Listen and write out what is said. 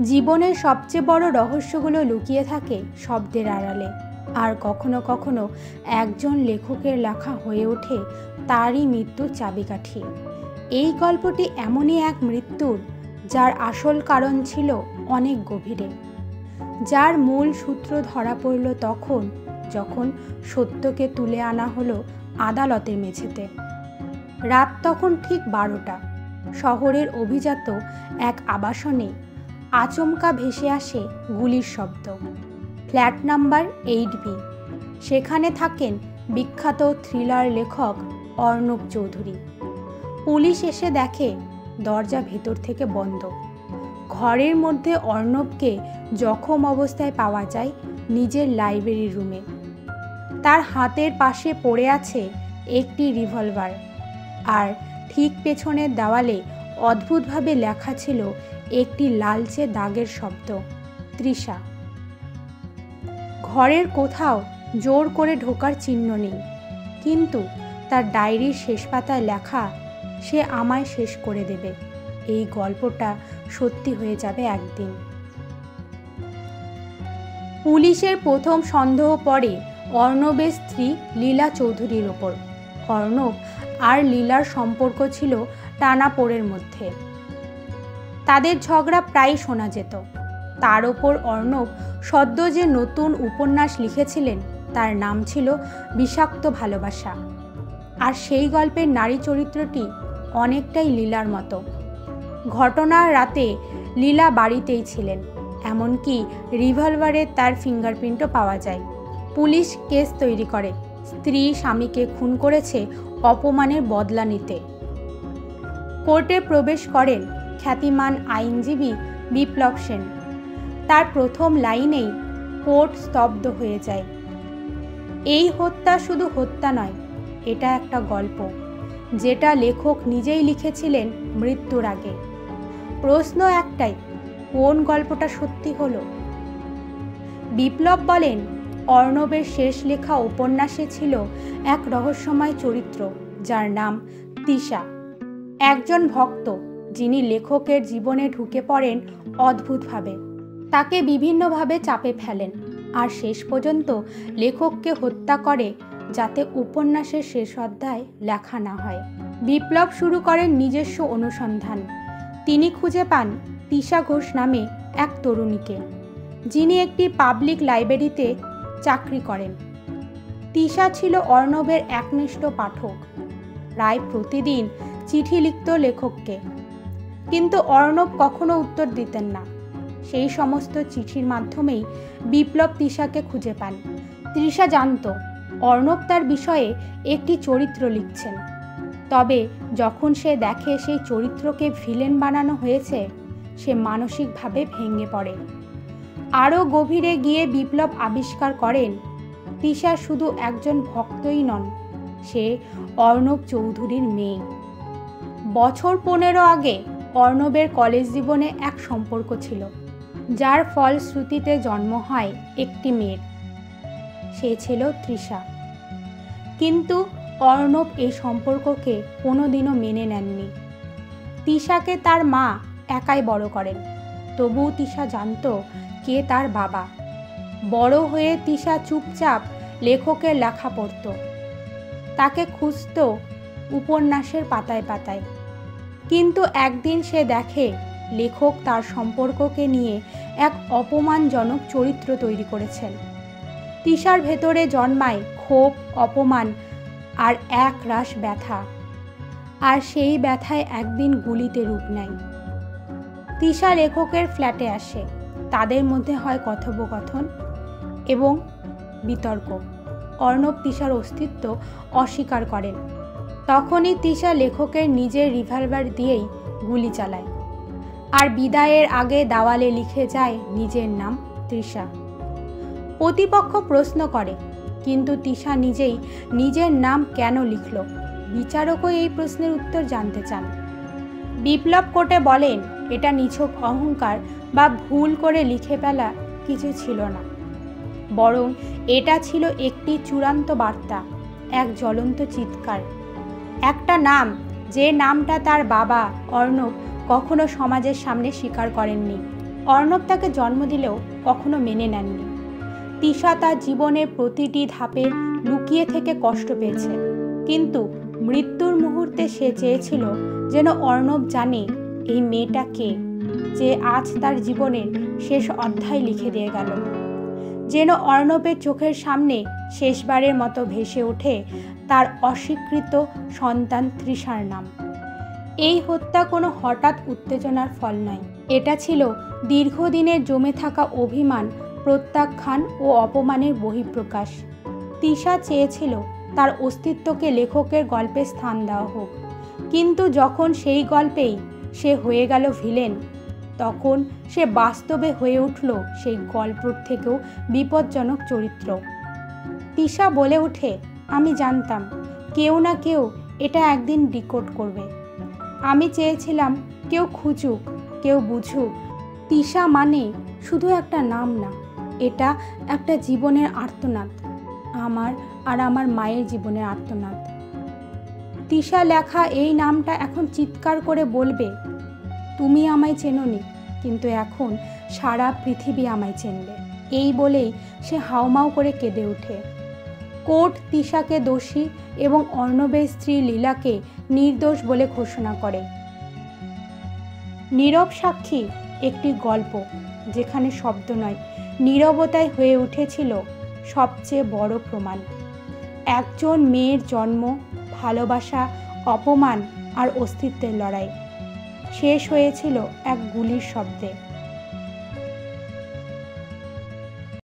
জীবনের সবচেয়ে বড় রহস্যগুলো লুকিয়ে থাকে শব্দের আড়ালে, আর কখনো কখনো একজন লেখকের লেখা হয়ে ওঠে তারই মৃত্যুর চাবিকাঠি। এই গল্পটি এমনই এক মৃত্যুর যার আসল কারণ ছিল অনেক গভীরে, যার মূল সূত্র ধরা পড়ল তখন যখন সত্যকে তুলে আনা হলো আদালতের মেঝেতে। রাত তখন ঠিক 12টা। শহরের অভিজাত এক আবাসনে আচমকা ভেসে আসে গুলির শব্দ। Flat number 8B। সেখানে থাকেন বিখ্যাত থ্রিলার লেখক অর্ণব চৌধুরী। পুলিশ এসে দেখে দরজা ভেতর থেকে বন্ধ। ঘরের মধ্যে অর্ণবকে জখম অবস্থায় পাওয়া যায় নিজের লাইব্রেরি রুমে। তার হাতের পাশে পড়ে আছে একটি রিভলভার, আর ঠিক পেছনের দেওয়ালে অদ্ভুতভাবে লেখা ছিল একটি লালচে দাগের শব্দ, তৃষা। ঘরের কোথাও জোর করে ঢোকার চিহ্ন নেই, কিন্তু তার ডায়েরির শেষ পাতায় লেখা, সে আমায় শেষ করে দেবে। এই গল্পটা সত্যি হয়ে যাবে একদিন। পুলিশের প্রথম সন্দেহ পড়ে অর্ণবের স্ত্রী লীলা চৌধুরীর ওপর। অর্ণব আর লীলার সম্পর্ক ছিল টানাপোড়ের মধ্যে। তাদের ঝগড়া প্রায় শোনা যেত। তার ওপর অর্ণব সদ্য যে নতুন উপন্যাস লিখেছিলেন তার নাম ছিল বিষাক্ত ভালোবাসা, আর সেই গল্পের নারী চরিত্রটি অনেকটাই লীলার মতো। ঘটনার রাতে লীলা বাড়িতেই ছিলেন, এমনকি রিভলভারে তার ফিঙ্গারপ্রিন্টও পাওয়া যায়। পুলিশ কেস তৈরি করে স্ত্রী স্বামীকে খুন করেছে অপমানের বদলা নিতে। কোর্টে প্রবেশ করেন খ্যাতিমান আইনজীবী বিপ্লব সেন। তার প্রথম লাইনেই কোর্ট স্তব্ধ হয়ে যায়। এই হত্যা শুধু হত্যা নয়, এটা একটা গল্প, যেটা লেখক নিজেই লিখেছিলেন মৃত্যুর আগে। প্রশ্ন একটাই, কোন গল্পটা সত্যি হলো? বিপ্লব বলেন, অর্ণবের শেষ লেখা উপন্যাসে ছিল এক রহস্যময় চরিত্র যার নাম তৃষা, একজন ভক্ত যিনি লেখকের জীবনে ঢুকে পড়েন অদ্ভুতভাবে, তাকে বিভিন্নভাবে চাপে ফেলেন, আর শেষ পর্যন্ত লেখককে হত্যা করে যাতে উপন্যাসের শেষ অধ্যায় লেখা না হয়। বিপ্লব শুরু করেন নিজস্ব অনুসন্ধান। তিনি খুঁজে পান তৃষা ঘোষ নামে এক তরুণীকে, যিনি একটি পাবলিক লাইব্রেরিতে চাকরি করেন। তৃষা ছিল অর্ণবের একনিষ্ঠ পাঠক, প্রায় প্রতিদিন চিঠি লিখত লেখককে, কিন্তু অর্ণব কখনো উত্তর দিতেন না। সেই সমস্ত চিঠির মাধ্যমেই বিপ্লব তৃষাকে খুঁজে পান। তৃষা জানত অর্ণব তার বিষয়ে একটি চরিত্র লিখছেন, তবে যখন সে দেখে সেই চরিত্রকে ভিলেন বানানো হয়েছে, সে মানসিকভাবে ভেঙে পড়ে। আরও গভীরে গিয়ে বিপ্লব আবিষ্কার করেন তৃষা শুধু একজন ভক্তই নন, সে অর্ণব চৌধুরীর মেয়ে। বছর 15 আগে অর্ণবের কলেজ জীবনে এক সম্পর্ক ছিল, যার ফলশ্রুতিতে জন্ম হয় একটি মেয়ের। সে ছিল তৃষা। কিন্তু অর্ণব এই সম্পর্ককে কোনোদিনও মেনে নেননি। তৃষাকে তার মা একাই বড় করেন, তবুও তৃষা জানত কে তার বাবা। বড় হয়ে তৃষা চুপচাপ লেখকের লেখা পড়ত, তাকে খুঁজত উপন্যাসের পাতায় পাতায়। কিন্তু একদিন সে দেখে লেখক তার সম্পর্ককে নিয়ে এক অপমানজনক চরিত্র তৈরি করেছেন। তৃষার ভেতরে জন্মায় ক্ষোভ, অপমান আর এক রাশ ব্যথা, আর সেই ব্যথায় একদিন গুলিতে রূপ নেয়। তৃষা লেখকের ফ্ল্যাটে আসে, তাদের মধ্যে হয় কথোপকথন এবং বিতর্ক। অর্ণব তৃষার অস্তিত্ব অস্বীকার করেন। তখনই তৃষা লেখকের নিজের রিভলভার দিয়েই গুলি চালায়, আর বিদায়ের আগে দেওয়ালে লিখে যায় নিজের নাম তৃষা। প্রতিপক্ষ প্রশ্ন করে, কিন্তু তৃষা নিজেই নিজের নাম কেন লিখল? বিচারকও এই প্রশ্নের উত্তর জানতে চান। বিপ্লব কোর্টে বলেন, এটা নিছক অহংকার বা ভুল করে লিখে ফেলা কিছু ছিল না, বরং এটা ছিল একটি চূড়ান্ত বার্তা, এক জ্বলন্ত চিৎকার, একটা নাম যে নামটা তার বাবা অর্ণব কখনো সমাজের সামনে স্বীকার করেননি। অর্ণব তাকে জন্ম দিলেও কখনো মেনে নেননি। তিশা তার জীবনের প্রতিটি ধাপে লুকিয়ে থেকে কষ্ট পেয়েছে, কিন্তু মৃত্যুর মুহূর্তে সে চেয়েছিল যেন অর্ণব জানে এই মেয়েটা কে, যে আজ তার জীবনের শেষ অধ্যায় লিখে দিয়ে গেল। যেন অর্ণবের চোখের সামনে শেষবারের মতো ভেসে ওঠে তার অস্বীকৃত সন্তান তৃষার নাম। এই হত্যা কোনো হঠাৎ উত্তেজনার ফল নয়, এটা ছিল দীর্ঘদিনের জমে থাকা অভিমান, প্রত্যাখ্যান ও অপমানের বহিঃপ্রকাশ। তিশা চেয়েছিল তার অস্তিত্বকে লেখকের গল্পে স্থান দেওয়া হোক, কিন্তু যখন সেই গল্পেই সে হয়ে গেল ভিলেন, তখন সে বাস্তবে হয়ে উঠল সেই গল্পর থেকেও বিপজ্জনক চরিত্র। তিশা বলে ওঠে, আমি জানতাম কেউ না কেউ এটা একদিন ডিকোড করবে। আমি চেয়েছিলাম কেউ খুঁজুক, কেউ বুঝুক। তিশা মানে শুধু একটা নাম না, এটা একটা জীবনের আর্তনাদ, আমার আর আমার মায়ের জীবনের আর্তনাদ। তিশা লেখা এই নামটা এখন চিৎকার করে বলবে, তুমি আমায় চেনোনি, কিন্তু এখন সারা পৃথিবী আমায় চেনবে। এই বলেই সে হাউমাউ করে কেঁদে ওঠে। কোর্ট তিশাকে দোষী এবং অর্ণবের স্ত্রী লীলাকে নির্দোষ বলে ঘোষণা করে। নীরব সাক্ষী একটি গল্প যেখানে শব্দ নয়, নীরবতায় হয়ে উঠেছিল সবচেয়ে বড় প্রমাণ। একজন মেয়ের জন্ম, ভালোবাসা, অপমান আর অস্তিত্বের লড়াই শেষ হয়েছিল এক গুলির শব্দে।